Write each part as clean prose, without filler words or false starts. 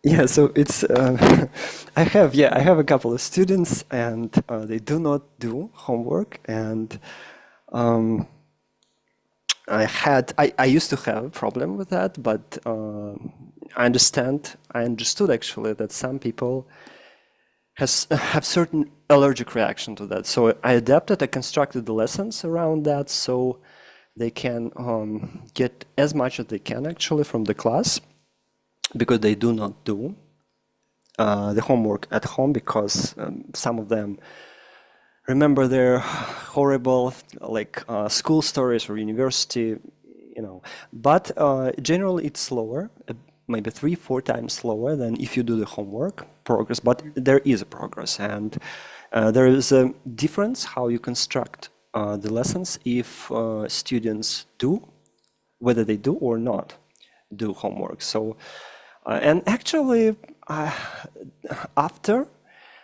Yeah, so it's I have a couple of students and they do not do homework and um, I used to have a problem with that, but I understood actually that some people has have certain allergic reaction to that. So I constructed the lessons around that so they can get as much as they can actually from the class because they do not do the homework at home because some of them remember their horrible school stories or university, you know. But generally it's slower, maybe 3-4 times slower than if you do the homework progress. But there is a progress, and there is a difference how you construct the lessons if students do, whether they do or not do homework. So and actually, after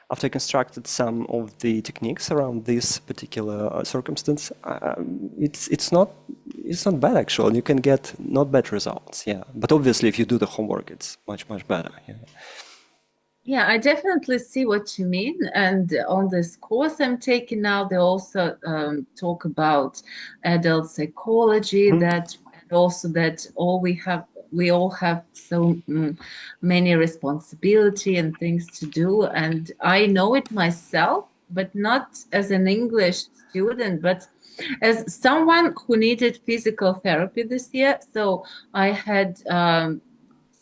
I constructed some of the techniques around this particular circumstance, it's not bad actually. You can get not bad results, yeah. But obviously, if you do the homework, it's much better. Yeah. Yeah, I definitely see what you mean. And on this course I'm taking now, they also talk about adult psychology, Mhm. that and also that we all have so many responsibility and things to do. And I know it myself, but not as an English student, but as someone who needed physical therapy this year. So I had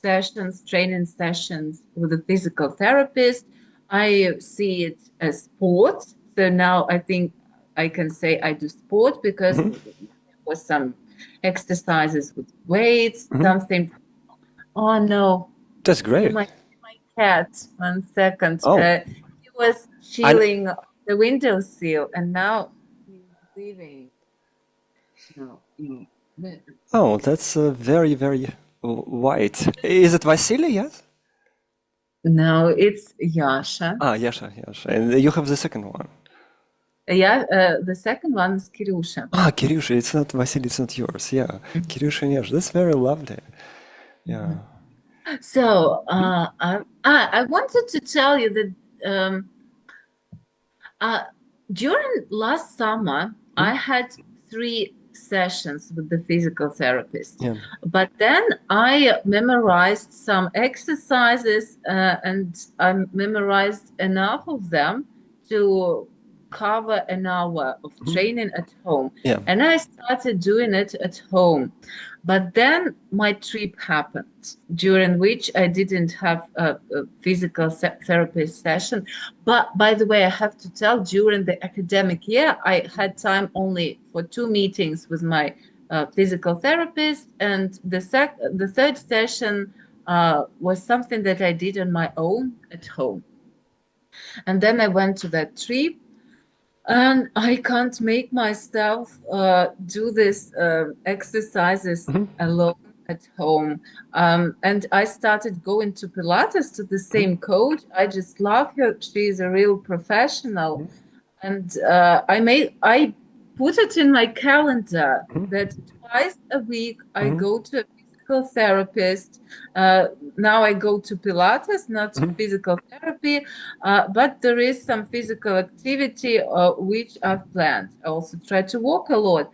sessions, training sessions with a physical therapist. I see it as sport. So now I think I can say I do sport because Mhm. there was some exercises with weights, Mhm. something. Oh no, That's great. my cat. 1 second. Oh, He was I chilling on the windowsill, and now he's leaving. No, no. oh, that's very white. Is it Vasily? Yes. No, it's Yasha. Ah, Yasha, and you have the second one. Yeah, the second one is Kirusha. Ah, Kirusha, it's not Vasily, it's not yours. Yeah, Kirusha and Yasha. That's very lovely. Yeah. Mhm. So I wanted to tell you that uh, during last summer, Mhm. I had 3 sessions with the physical therapist. Yeah. But then I memorized some exercises and I memorized enough of them to cover an hour of Mhm. training at home. Yeah. And I started doing it at home. But then my trip happened, during which I didn't have a physical therapist session. But by the way, I have to tell, during the academic year, I had time only for 2 meetings with my physical therapist, and the third session was something that I did on my own at home. And then I went to that trip, and I can't make myself do this exercises Mhm. alone at home. And I started going to Pilates to the Mhm. same coach. I just love her. She's a real professional. Mhm. And I put it in my calendar Mhm. that twice a week I Mhm. go to a physical therapist. Uh, Now I go to Pilates, not to Mhm. physical therapy, but there is some physical activity which I've planned. I also try to walk a lot.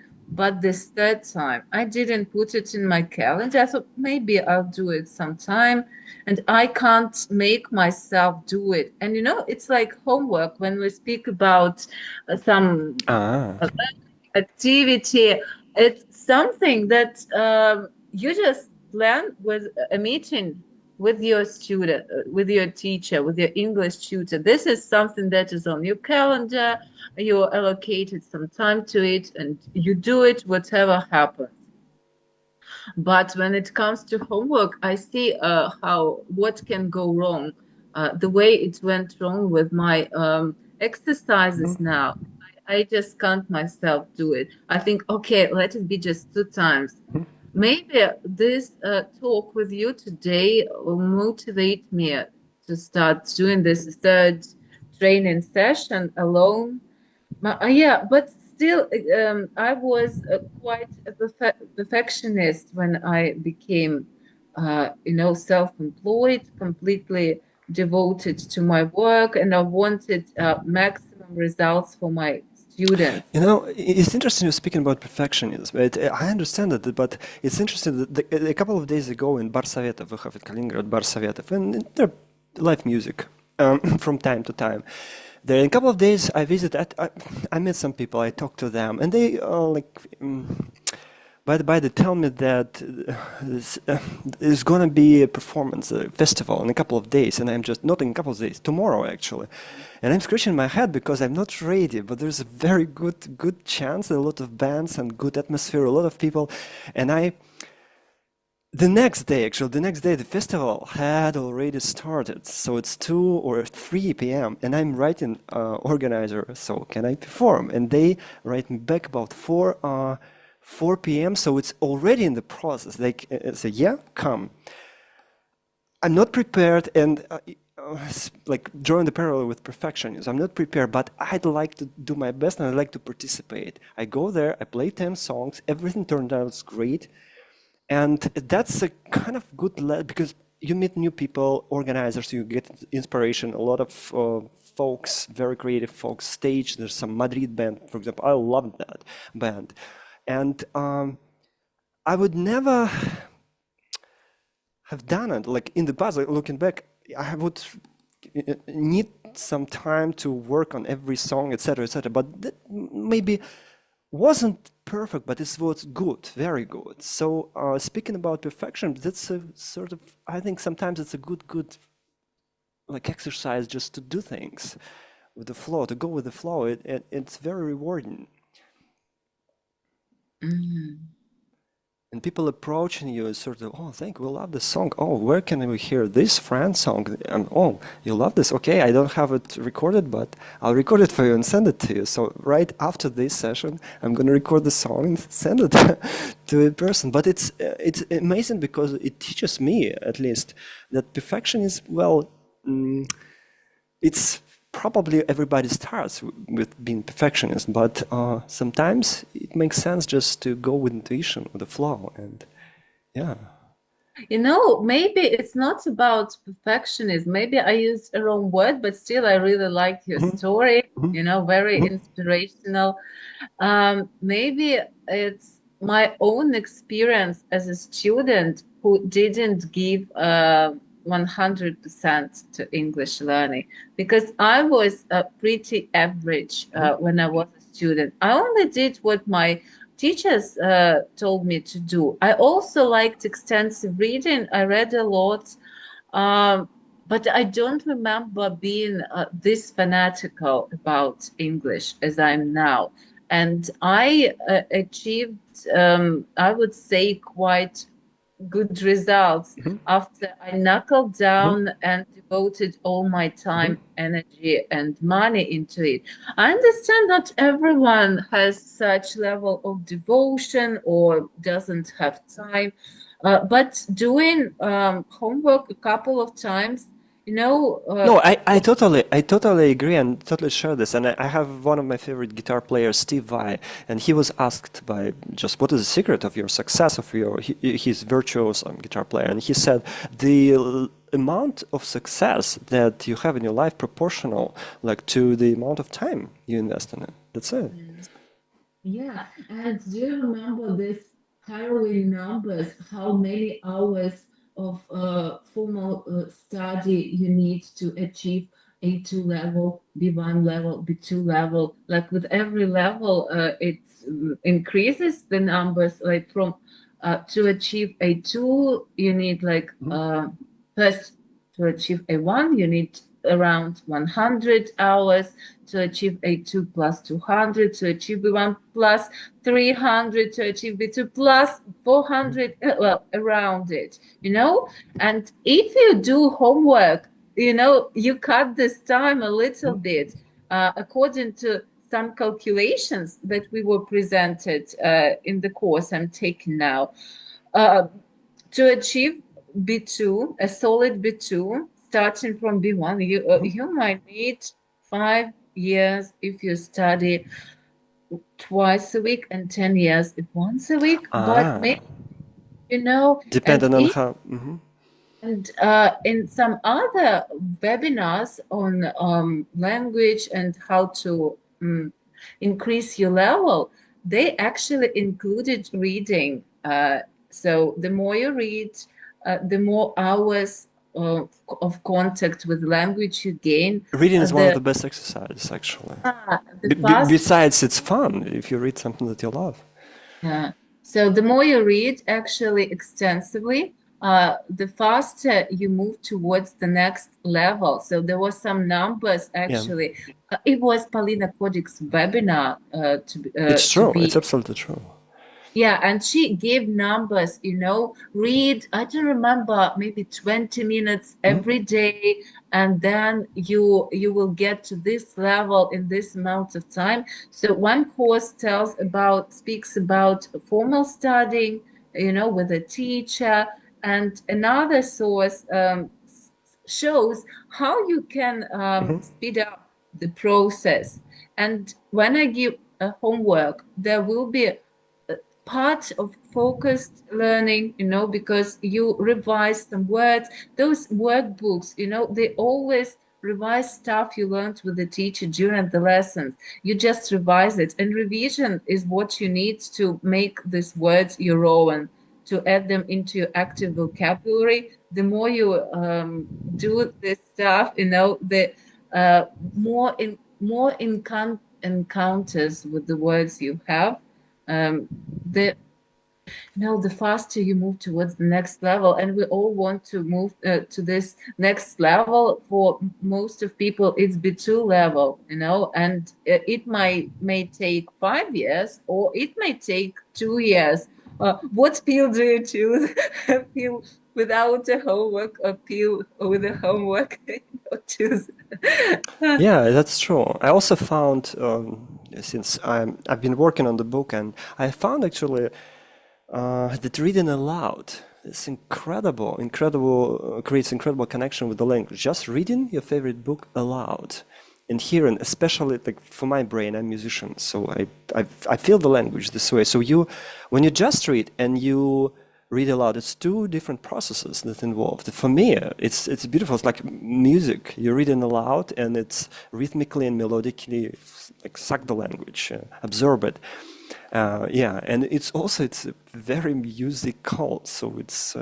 But this third time, I didn't put it in my calendar. I thought maybe I'll do it sometime, and I can't make myself do it. And it's like homework when we speak about some Ah. activity. It's something that you just plan with a meeting with your student, with your teacher, with your English tutor. This is something that is on your calendar. You allocated some time to it, and you do it whatever happens. But when it comes to homework, I see how what can go wrong. The way it went wrong with my exercises Mhm. now, I just can't myself do it. I think, okay, let it be just 2 times. Maybe this talk with you today will motivate me to start doing this third training session alone. Yeah, but still, I was quite a perfectionist when I became self-employed, completely devoted to my work, and I wanted maximum results for my students. It's interesting you're speaking about perfectionism. I understand that, but it's interesting that a couple of days ago in Bar Sovetov, we have in Kaliningrad Bar Sovetov, and they're live music from time to time. There, in a couple of days, I visited. I met some people. I talked to them, and they by they tell me that there's gonna be a performance, a festival in a couple of days, and I'm just not in a couple of days, tomorrow actually, and I'm scratching my head because I'm not ready. But there's a very good chance, a lot of bands and good atmosphere, a lot of people, and the next day, the festival had already started. So it's 2 or 3 p.m. and I'm writing organizer, so can I perform? And they write me back about 4 p.m. So it's already in the process. They say, yeah, come. I'm not prepared, and like drawing the parallel with perfectionism, I'm not prepared, but I'd like to do my best and I'd like to participate. I go there, I play 10 songs, everything turned out great. And that's a kind of good, because you meet new people, organizers, you get inspiration. A lot of folks, very creative folks, stage. There's some Madrid band, for example. I love that band. And I would never have done it. Like in the past, looking back, I would need some time to work on every song, etc., etc. But that maybe wasn't perfect, but it was good, very good. So speaking about perfection, that's a sort of, I think sometimes it's a good like exercise just to do things with the flow, to go with the flow. It's very rewarding. Mhm. And people approaching you is sort of, oh, thank you, we love this song. Oh, where can we hear this Fran song? And oh, you love this? Okay, I don't have it recorded, but I'll record it for you and send it to you. So right after this session, I'm going to record the song and send it to a person. But it's amazing because it teaches me, at least, that perfection is, well, it's probably everybody starts with being perfectionist, but sometimes it makes sense just to go with intuition, with the flow, and yeah. Maybe it's not about perfectionism. Maybe I used a wrong word, but still, I really liked your Mhm, story, mhm, very mhm, inspirational. Maybe it's my own experience as a student who didn't give 100% to English learning, because I was pretty average mhm, when I was a student. I only did what my teachers told me to do. I also liked extensive reading. I read a lot, but I don't remember being this fanatical about English as I'm now. And I achieved, I would say, quite good results mhm, after I knuckled mhm, down and devoted all my mhm. time, energy, and money into it. I understand not everyone has such level of devotion or doesn't have time, but doing homework a couple of times, No, I totally agree and totally share this. And I have one of my favorite guitar players, Steve Vai, and he was asked by just what is the secret of your success of his virtuos guitar player, and he said the amount of success that you have in your life proportional like to the amount of time you invest in it. That's it. Yeah, and do you remember this harrowing numbers, how many hours of formal study you need to achieve A2 level, B1 level, B2 level? Like with every level, it increases the numbers. Like from to achieve A2, you need like Mhm, first to achieve A1, you need around 100 hours to achieve A2 plus 200, to achieve B1 plus 300, to achieve B2 plus 400, well, around it, And if you do homework, you cut this time a little mhm, bit, according to some calculations that we were presented in the course I'm taking now. Uh, to achieve B2, a solid B2, starting from B1, mhm. you might need 5 years if you study twice a week and 10 years if once a week. But Ah. maybe you know, Depending on how. and in some other webinars on language and how to increase your level, they actually included reading. So the more you read, the more hours of contact with language you gain. Reading is one of the best exercises, actually. Besides, it's fun if you read something that you love. Yeah. So the more you read actually extensively, the faster you move towards the next level. So there were some numbers actually. Yeah. It was Paulina Kodik's webinar. It's true. It's absolutely true. Yeah, and she gave numbers, you know, read, I don't remember, maybe 20 minutes every day, and then you will get to this level in this amount of time. So one course speaks about formal studying, you know, with a teacher, and another source shows how you can speed up the process. And when I give a homework, there will be part of focused learning, you know, because you revise some words. Those workbooks, you know, they always revise stuff you learned with the teacher during the lessons. You just revise it, and revision is what you need to make these words your own, to add them into your active vocabulary. The more you do this stuff, you know, the more encounters with the words you have. The faster you move towards the next level, and we all want to move to this next level. For most of people, it's B2 level, you know, and it may take 5 years, or it may take 2 years. What pill do you choose? A pill without a homework, or pill with a homework? Choose. Yeah, that's true. I also found, since I've been working on the book, and I found actually that reading aloud is creates incredible connection with the language. Just reading your favorite book aloud and hearing, especially like for my brain, I'm a musician, so I feel the language this way. So when you just read and you read aloud, it's two different processes that involved. For me, it's beautiful. It's like music. You're reading aloud, and it's rhythmically and melodically like suck the language, absorb it. And it's very musical. So it's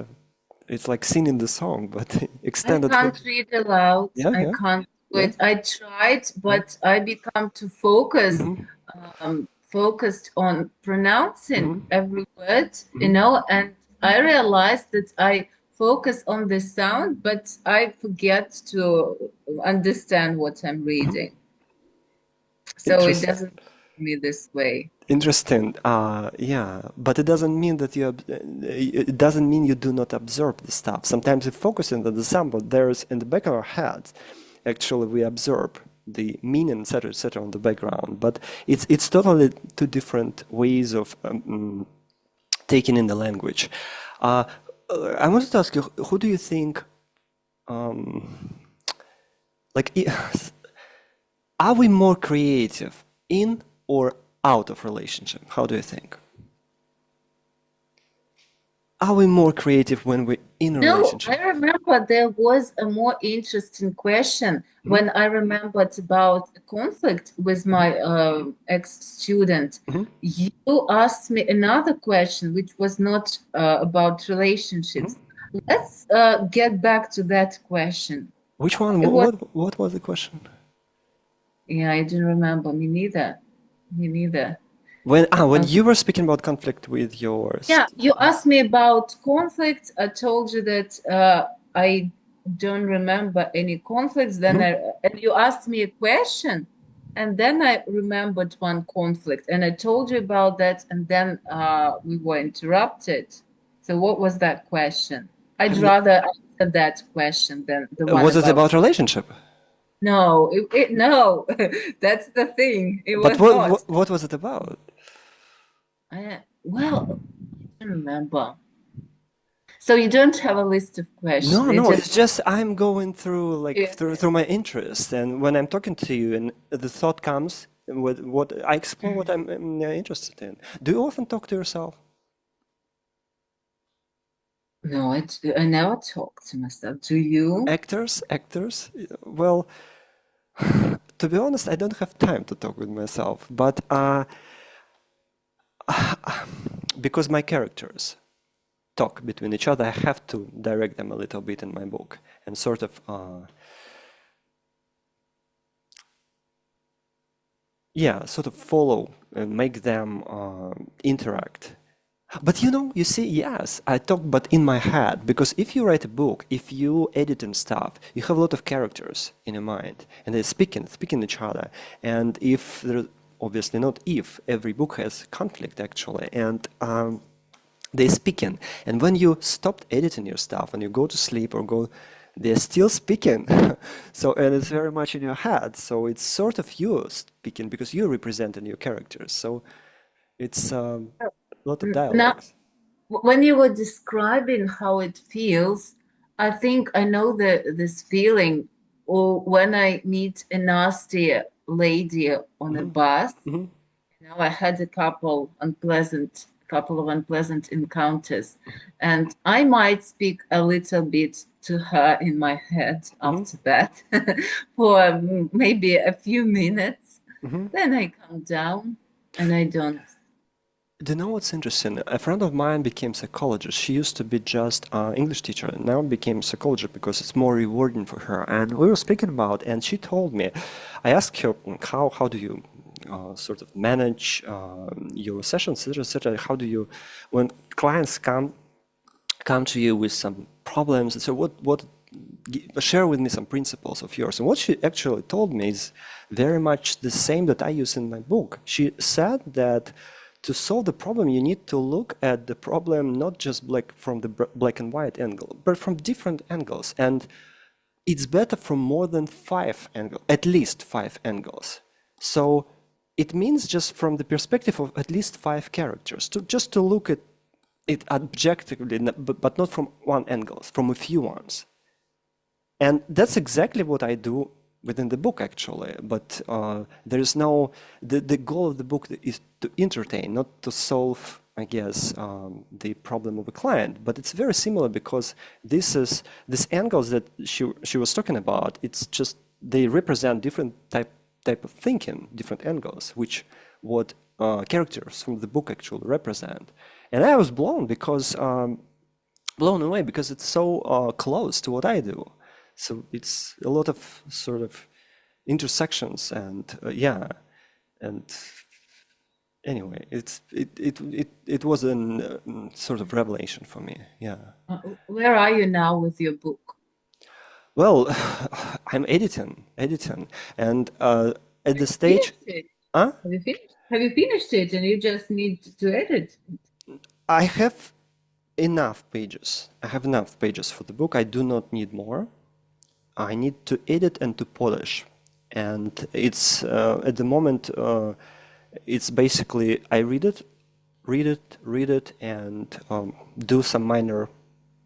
like singing the song, but extended. I can't read aloud. I can't do it. I tried, but I become too focused. Focused on pronouncing every word, you know, and I realized that I focus on the sound, but I forget to understand what I'm reading. So it doesn't work for me this way. Interesting. But it doesn't mean that you do not absorb the stuff. Sometimes we focus on the sound, but there's in the back of our heads, actually we absorb the meaning, etc., on the background. But it's totally two different ways of taking in the language. I wanted to ask you, who do you think, are we more creative in or out of relationship? How do you think? Are we more creative when we're in a relationship? No, I remember there was a more interesting question when I remembered about a conflict with my ex-student. You asked me another question, which was not about relationships. Let's get back to that question. Which one? What was the question? Yeah, I didn't remember. Me neither. When you were speaking about conflict with yours. Yeah, you asked me about conflict. I told you that I don't remember any conflicts. Then and you asked me a question, and then I remembered one conflict, and I told you about that, and then we were interrupted. So what was that question? I'd rather answer that question than the one. Was it about relationship? No, no, that's the thing. What was it about? Well, I don't remember. So you don't have a list of questions? No, it's just I'm going through through my interest, and when I'm talking to you, and the thought comes, with what I explore what I'm interested in. Do you often talk to yourself? No, I never talk to myself. Do you? Actors, well, to be honest, I don't have time to talk with myself, but because my characters talk between each other, I have to direct them a little bit in my book and sort of, sort of follow and make them interact. But you see, yes, I talk, but in my head, because if you write a book, if you edit and stuff, you have a lot of characters in your mind, and they're speaking each other. And if there, obviously not if, every book has conflict actually, and they're speaking. And when you stopped editing your stuff, and you go to sleep or go, they're still speaking. So, and it's very much in your head. So it's sort of you speaking because you're representing your characters. So it's a lot of Now, dialogues. when you were describing how it feels, I think I know this feeling, or when I meet a nasty lady on a Mhm, bus. mhm, I had a couple of unpleasant encounters, and I might speak a little bit to her in my head mhm, after that for maybe a few minutes. mhm. Then I calm down and I don't. Do you know what's interesting? A friend of mine became psychologist. She used to be just an English teacher, and now became psychologist because it's more rewarding for her. And we were speaking about, and she told me, I asked her, like, how do you sort of manage your sessions, etc., etc. How do you, when clients come to you with some problems, and so share with me some principles of yours. And what she actually told me is very much the same that I use in my book. She said that to solve the problem, you need to look at the problem not just from the black and white angle, but from different angles. And it's better from more than 5 angles, at least 5 angles. So it means just from the perspective of at least 5 characters, to look at it objectively, but not from one angle, from a few ones. And that's exactly what I do within the book, actually. But there is no, the goal of the book is to entertain, not to solve, I guess, the problem of a client. But it's very similar because these angles that she was talking about, it's just, they represent different type of thinking, different angles, which what characters from the book actually represent. And I was blown away because it's so close to what I do. So it's a lot of sort of intersections, and and anyway, it was a sort of revelation for me. Yeah. Where are you now with your book? Well, I'm editing, and at the stage, Finished it? huh? Have you finished? Have you finished it and you just need to edit? I have enough pages. I have enough pages for the book. I do not need more. I need to edit and to polish. And it's at the moment, it's basically I read it, and do some minor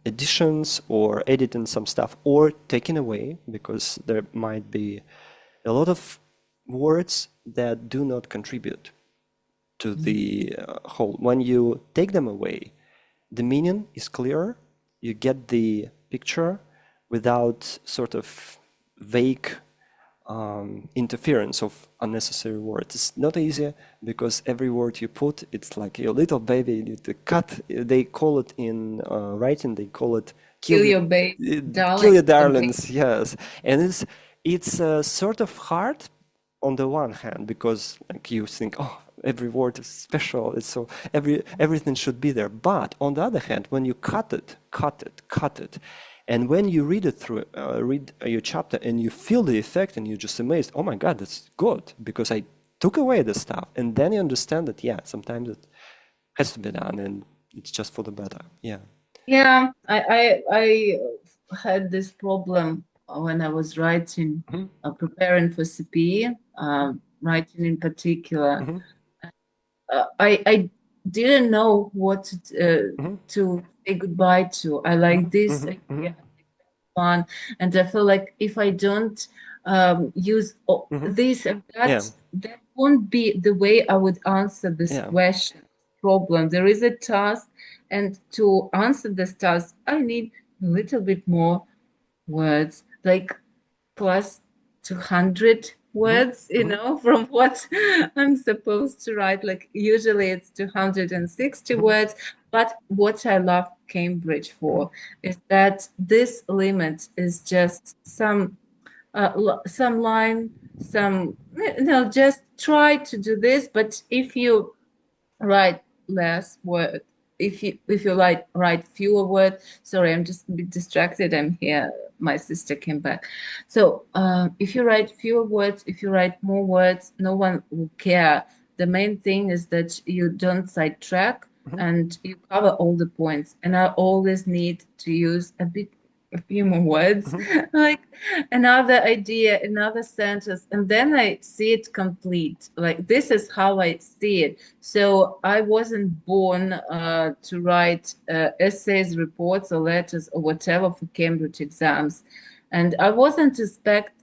additions or editing some stuff or taking away, because there might be a lot of words that do not contribute to the whole. When you take them away, the meaning is clearer, you get the picture without sort of vague interference of unnecessary words. It's not easy because every word you put, it's like your little baby, you need to cut. They call it in writing, they call it Kill your baby, kill your darling. darlings, yes. And it's sort of hard on the one hand because like you think, oh, every word is special, it's so everything should be there. But on the other hand, when you cut it, and when you read it through, read your chapter, and you feel the effect, and you're just amazed. Oh my God, that's good because I took away the stuff, and then you understand that sometimes it has to be done, and it's just for the better. Yeah. Yeah, I had this problem when I was writing, Mhm, preparing for CPE, writing in particular. mhm, I didn't know what mhm, to say goodbye to. I like this mhm, mhm, idea, fun, and I feel like if I don't use mhm. this and Yeah. that won't be the way I would answer this Yeah. question, problem. There is a task, And to answer this task, I need a little bit more words, like plus 200 words, you know, from what I'm supposed to write. Like usually it's 260 words. But what I love Cambridge for is that this limit is just some line, just try to do this. But if you write less word, if you write fewer words, sorry, I'm just a bit distracted, I'm here, my sister came back. So if you write fewer words, if you write more words, no one will care. The main thing is that you don't sidetrack and you cover all the points. And I always need to use a few more words, like another idea, another sentence, and then I see it complete. Like this is how I see it. So I wasn't born to write essays, reports, or letters, or whatever for Cambridge exams, and I wasn't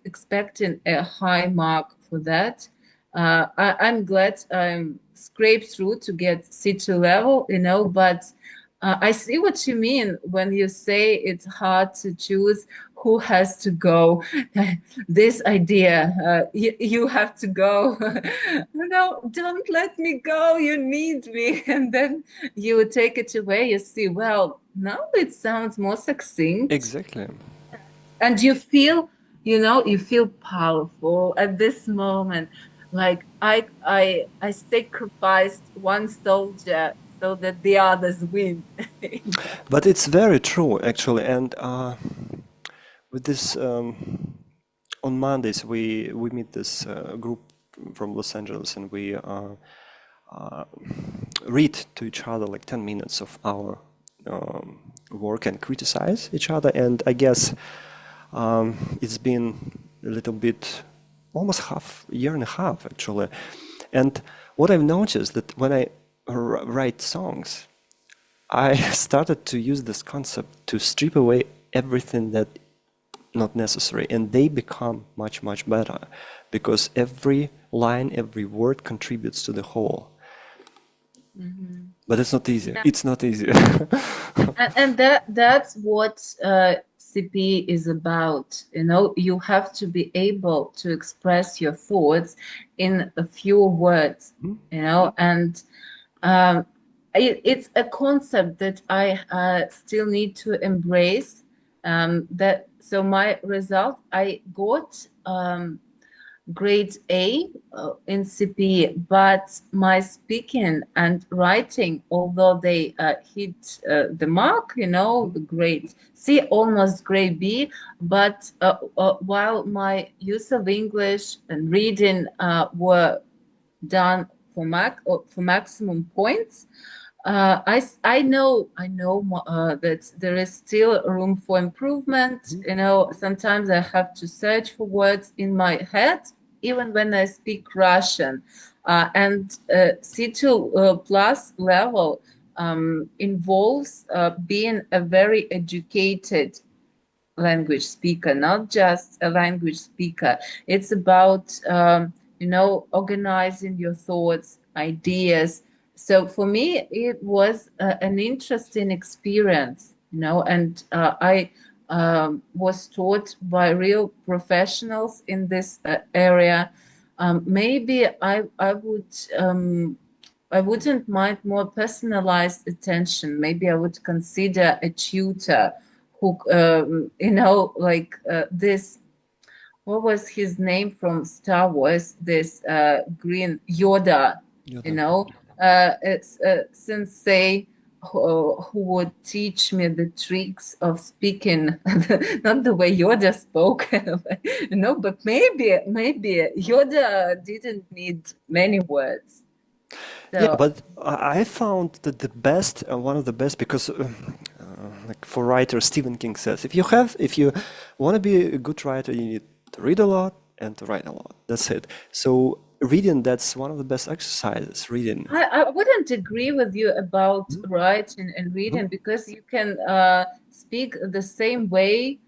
expecting a high mark for that. I'm glad I'm scraped through to get C2 level, you know, but I see what you mean when you say it's hard to choose who has to go. This idea, you have to go. No, don't let me go. You need me. And then you take it away. You see, well, now it sounds more succinct. Exactly. And you feel, you feel powerful at this moment. Like I sacrificed one soldier so that the others win. But it's very true, actually. And with this, on Mondays, we meet this group from Los Angeles, and we read to each other like 10 minutes of our work and criticize each other. And I guess it's been a little bit, almost a year and a half, actually. And what I've noticed that when I write songs, I started to use this concept to strip away everything that not necessary, and they become much, much better because every line, every word contributes to the whole. But it's not easy. Yeah. It's not easy. And that's what CPE is about. You have to be able to express your thoughts in a few words, and it's a concept that I still need to embrace. So my result, I got grade A in CPE, but my speaking and writing, although they hit the mark, the grade C, almost grade B, but while my use of English and reading were done for maximum points, I know that there is still room for improvement. Sometimes I have to search for words in my head, even when I speak Russian. And C2 plus level involves being a very educated language speaker, not just a language speaker. It's about organizing your thoughts, ideas. So for me, it was an interesting experience, and I was taught by real professionals in this area. Maybe I wouldn't mind more personalized attention. Maybe I would consider a tutor who, this. What was his name from Star Wars? This green Yoda. It's a sensei who would teach me the tricks of speaking, not the way Yoda spoke, but maybe Yoda didn't need many words. So, yeah, but I found that the best, one of the best, because like for writers, Stephen King says, if you want to be a good writer, you need to read a lot and to write a lot. That's it. So reading, that's one of the best exercises, reading. I wouldn't agree with you about writing and reading, because you can speak the same way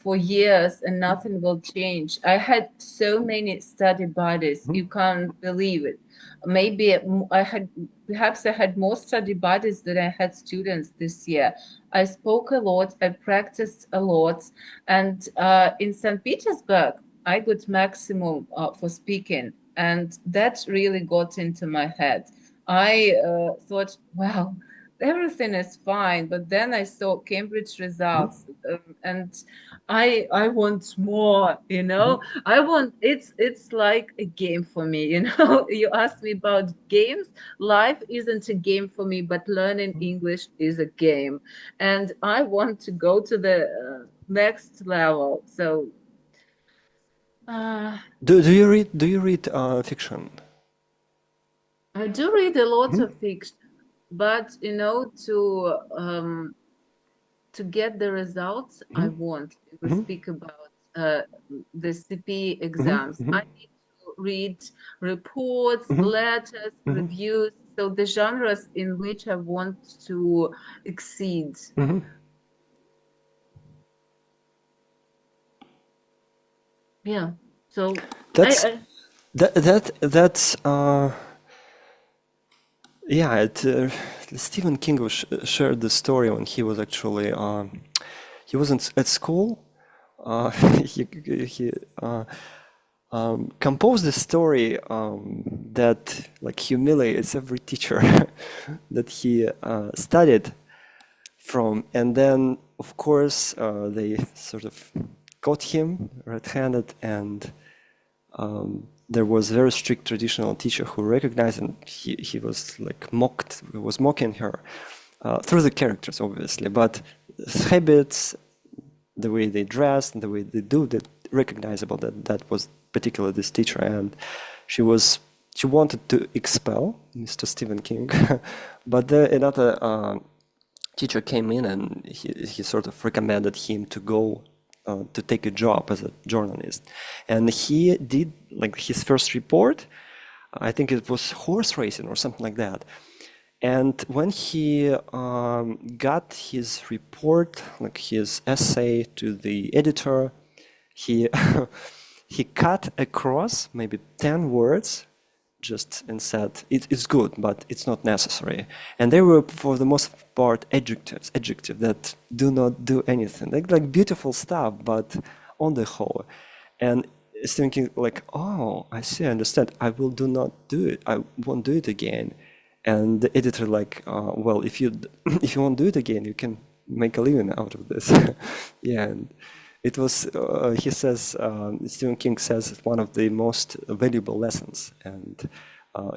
for years and nothing will change. I had so many study buddies, you can't believe it. Maybe perhaps I had more study buddies than I had students this year. I spoke a lot, I practiced a lot, and in St. Petersburg, I got maximum for speaking, and that really got into my head. I thought, wow, everything is fine, but then I saw Cambridge results, and I want more, you know. I want it's like a game for me, you know. You asked me about games. Life isn't a game for me, but learning English is a game, and I want to go to the next level. So Do you read fiction? I do read a lot of fiction, but you know, to get the results I want. We speak about the CPE exams. I need to read reports, letters, reviews. So the genres in which I want to exceed. Yeah. So That's Stephen King shared the story when he was actually he wasn't at school. He composed a story that like humiliates every teacher that he studied from, and then of course they sort of caught him red-handed, and there was a very strict traditional teacher who recognized, and he was like mocking her through the characters, obviously, but habits, the way they dressed and the way they do, that recognizable that was particularly this teacher, and she wanted to expel Mr. Stephen King, but another teacher came in and he sort of recommended him to go to take a job as a journalist, and he did like his first report. I think it was horse racing or something like that. And when he got his report, like his essay, to the editor, he he cut across maybe 10 words just and said it's good, but it's not necessary. And they were for the most part adjectives that do not do anything, like beautiful stuff, but on the whole. And thinking like, oh, I see, I understand. I will not do it. I won't do it again. And the editor like, well, if you won't do it again, you can make a living out of this. Yeah, and it was, he says, Stephen King says, it's one of the most valuable lessons. And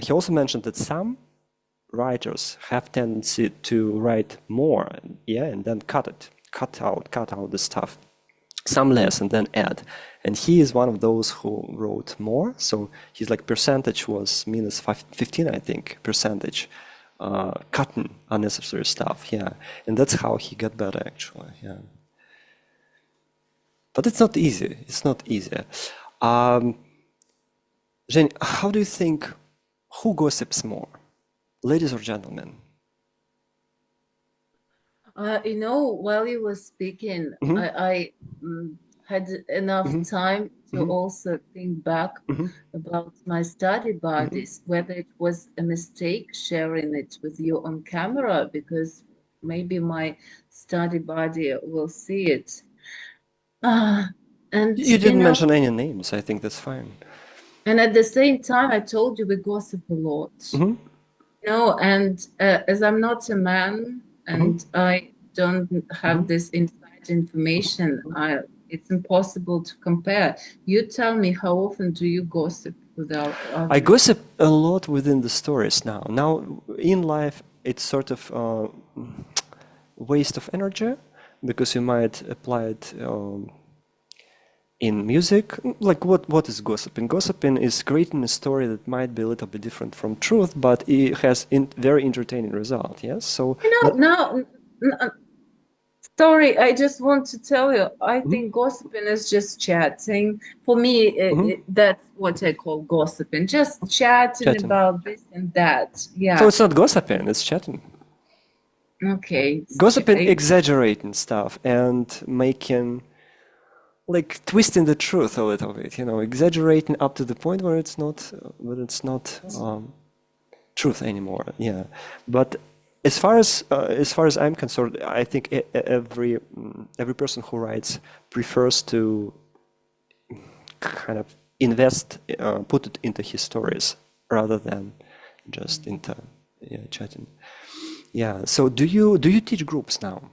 he also mentioned that some writers have tendency to write more, and then cut out the stuff, some less, and then add. And he is one of those who wrote more. So his like percentage was minus 15, I think, percentage, cutting unnecessary stuff. Yeah, and that's how he got better, actually. Yeah. But it's not easy. It's not easy. Zhenya, how do you think, who gossips more, ladies or gentlemen? You know, while you were speaking, I had enough time to also think back about my study buddies, whether it was a mistake sharing it with you on camera, because maybe my study buddy will see it. And You didn't mention any names. I think that's fine. And at the same time, I told you we gossip a lot. You know, and as I'm not a man and I don't have this inside information, it's impossible to compare. You tell me, how often do you gossip without others? I gossip a lot within the stories now. Now, in life, it's sort of waste of energy, because you might apply it in music. Like what is gossiping? Gossiping is creating a story that might be a little bit different from truth, but it has very entertaining result. Yes, so sorry, I just want to tell you, I think gossiping is just chatting. For me, that's what I call gossiping, just chatting about this and that. Yeah. So it's not gossiping, it's chatting. Okay. Gossiping, exaggerating stuff and making like twisting the truth a little bit, exaggerating up to the point where it's not, truth anymore. Yeah, but as far as I'm concerned, I think every person who writes prefers to kind of put it into his stories rather than just into chatting. Yeah. So do you teach groups now?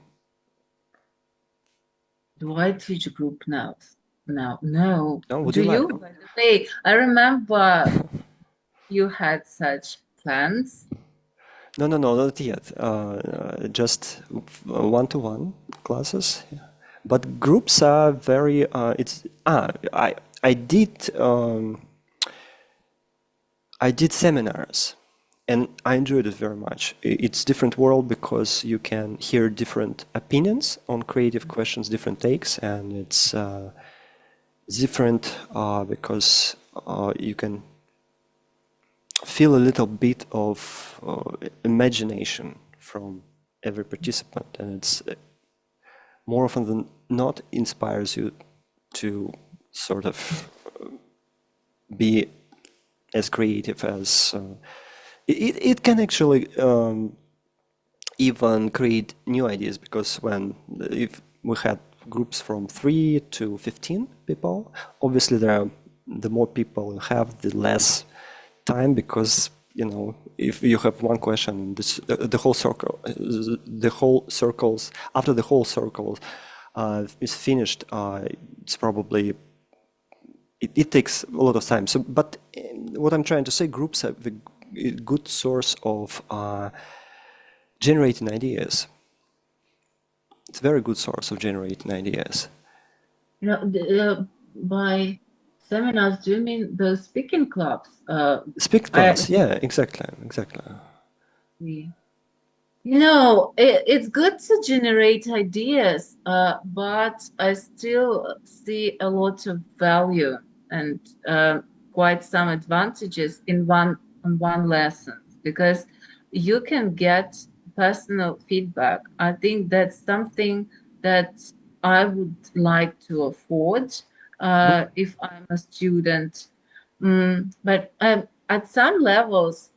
Do I teach a group now? No. No. Would Do you like? you? By the way, I remember you had such plans. No, not yet. Just one-to-one classes. Yeah. But groups are very. I did seminars, and I enjoyed it very much. It's different world because you can hear different opinions on creative questions, different takes, and it's different because you can feel a little bit of imagination from every participant, and it's more often than not inspires you to sort of be as creative as it can actually even create new ideas, because if we had groups from 3 to 15 people, obviously the more people you have, the less time, because if you have one question, the whole circle, after the whole circle is finished, it's probably it takes a lot of time. So, but what I'm trying to say, groups have a good source of generating ideas. It's a very good source of generating ideas. By seminars, do you mean the speaking clubs? Speaking clubs, yeah, exactly. It's good to generate ideas, but I still see a lot of value and quite some advantages in one lesson, because you can get personal feedback. I think that's something that I would like to afford if I'm a student. But at some levels,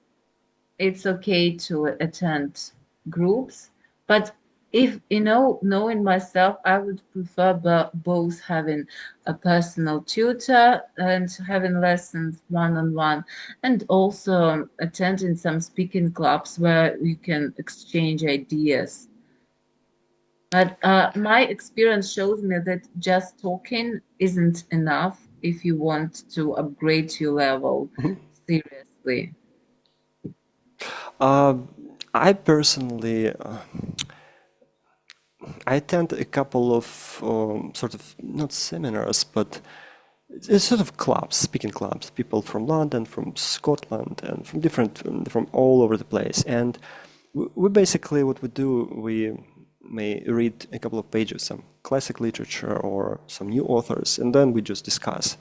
it's okay to attend groups. But if, knowing myself, I would prefer both having a personal tutor and having lessons one-on-one, and also attending some speaking clubs where we can exchange ideas. But my experience shows me that just talking isn't enough if you want to upgrade your level seriously. I personally, I attend a couple of sort of not seminars, but it's sort of clubs, speaking clubs. People from London, from Scotland, and from all over the place. And we basically, what we do, we may read a couple of pages, some classic literature or some new authors, and then we just discuss.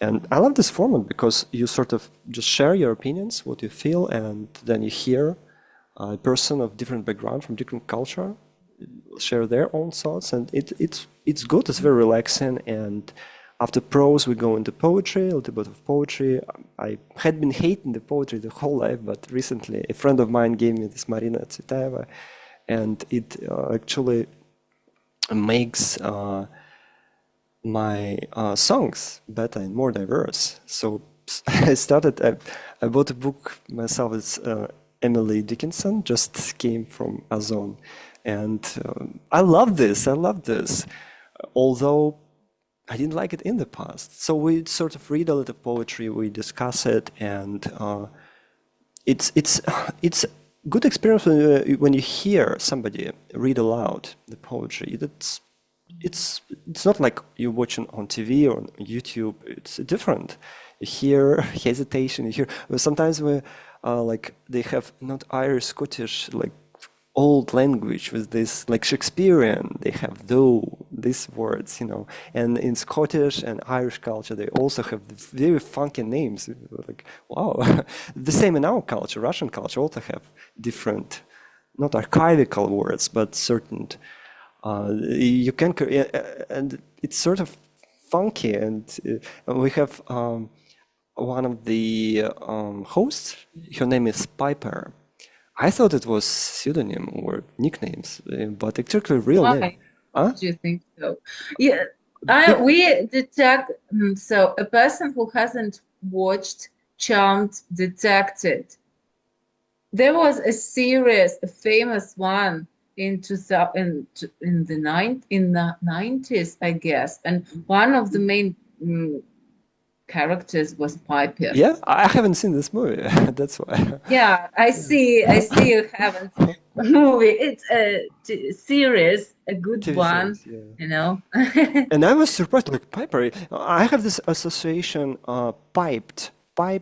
And I love this format because you sort of just share your opinions, what you feel, and then you hear a person of different background, from different culture, share their own thoughts, and it's good. It's very relaxing. And after prose, we go into poetry, a little bit of poetry. I had been hating the poetry the whole life, but recently a friend of mine gave me this Marina Tsvetaeva, and it actually makes my songs better and more diverse. So I bought a book myself. It's Emily Dickinson, just came from Ozone. And I love this. Although I didn't like it in the past. So we sort of read a little poetry, we discuss it, and it's good experience when you hear somebody read aloud the poetry. It's not like you're watching on TV or on YouTube. It's different. You hear hesitation. You hear sometimes like they have not Irish, Scottish, like old language with this, like Shakespearean. They have these words, And in Scottish and Irish culture, they also have very funky names. Like, wow. The same in our culture. Russian culture also have different, not archival words, but certain. You can, and it's sort of funky, and we have one of the hosts. Her name is Piper. I thought it was pseudonym or nicknames, but it's actually real name. Why do you think so? Yeah, we detect. So a person who hasn't watched Charmed detected. There was a series, a famous one in the 90s, I guess, and one of the main characters was Piper. Yeah, I haven't seen this movie. That's why. Yeah, I see you haven't movie. It's a series, a good TV one, series, yeah. you know. And I was surprised, like Piper. I have this association, piped. I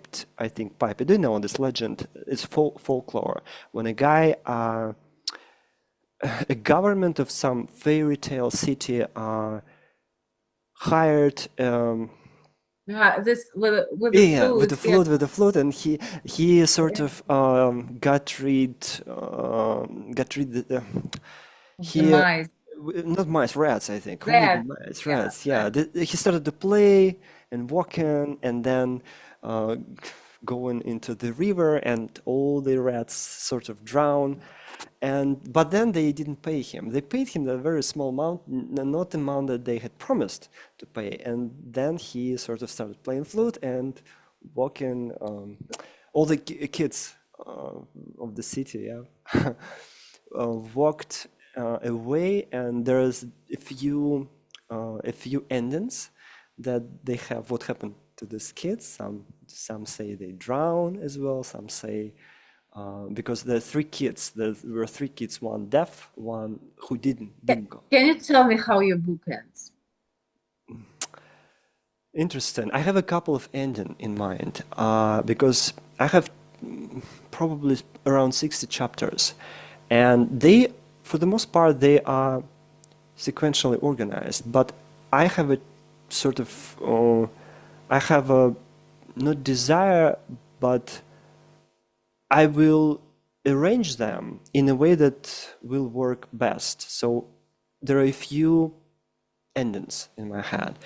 think pipe. I do know this legend. It's folklore. When a guy, a government of some fairy tale city, hired. This with With the flute, and he sort of got rid mice. Not mice, rats, I think. Rats. Mice, rats. Yeah. He started to play and walking, and then going into the river, and all the rats sort of drown. But then they didn't pay him. They paid him a very small amount, not the amount that they had promised to pay. And then he sort of started playing flute and walking. All the kids of the city, yeah, walked away. And there's a few endings that they have. What happened to these kids? Some say they drown as well. Some say. Because there are three kids. There were three kids, one deaf, one who didn't go. Can you tell me how your book ends? Interesting. I have a couple of endings in mind because I have probably around 60 chapters, and they, for the most part, they are sequentially organized. But I have a sort of, I have a not desire, but I will arrange them in a way that will work best. So there are a few endings in my head,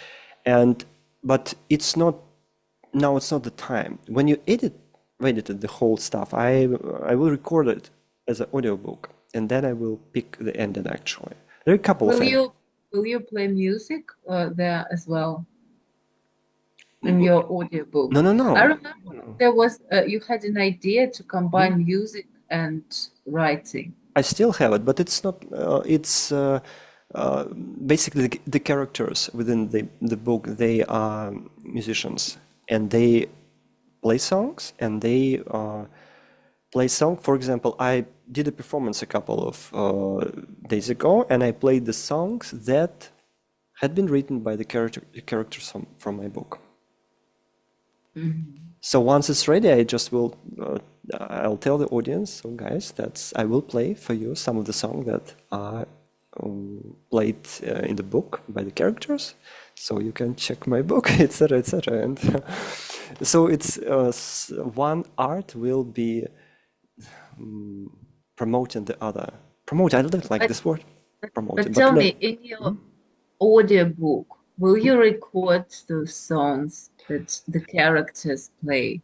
but it's not now. It's not the time. When you edited the whole stuff, I will record it as an audiobook, and then I will pick the ending. Actually, there are a couple of. Will you play music there as well? In your audiobook? No. I remember there was you had an idea to combine music and writing. I still have it, but it's not. It's basically the characters within the book. They are musicians, and they play songs, and they play song. For example, I did a performance a couple of days ago, and I played the songs that had been written by the characters from my book. So once it's ready, I just will. I'll tell the audience, so guys, I will play for you some of the songs that are played in the book by the characters, so you can check my book, etc., etc. And so it's one art will be promoting the other. Promote. I don't like this word. Promoting. But tell me, in your audiobook, will you record those songs that the characters play?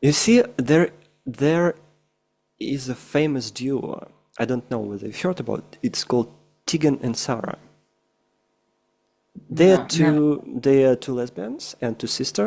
You see, there is a famous duo. I don't know whether you've heard about it. It's called Tegan and Sarah. They are two lesbians and two sisters,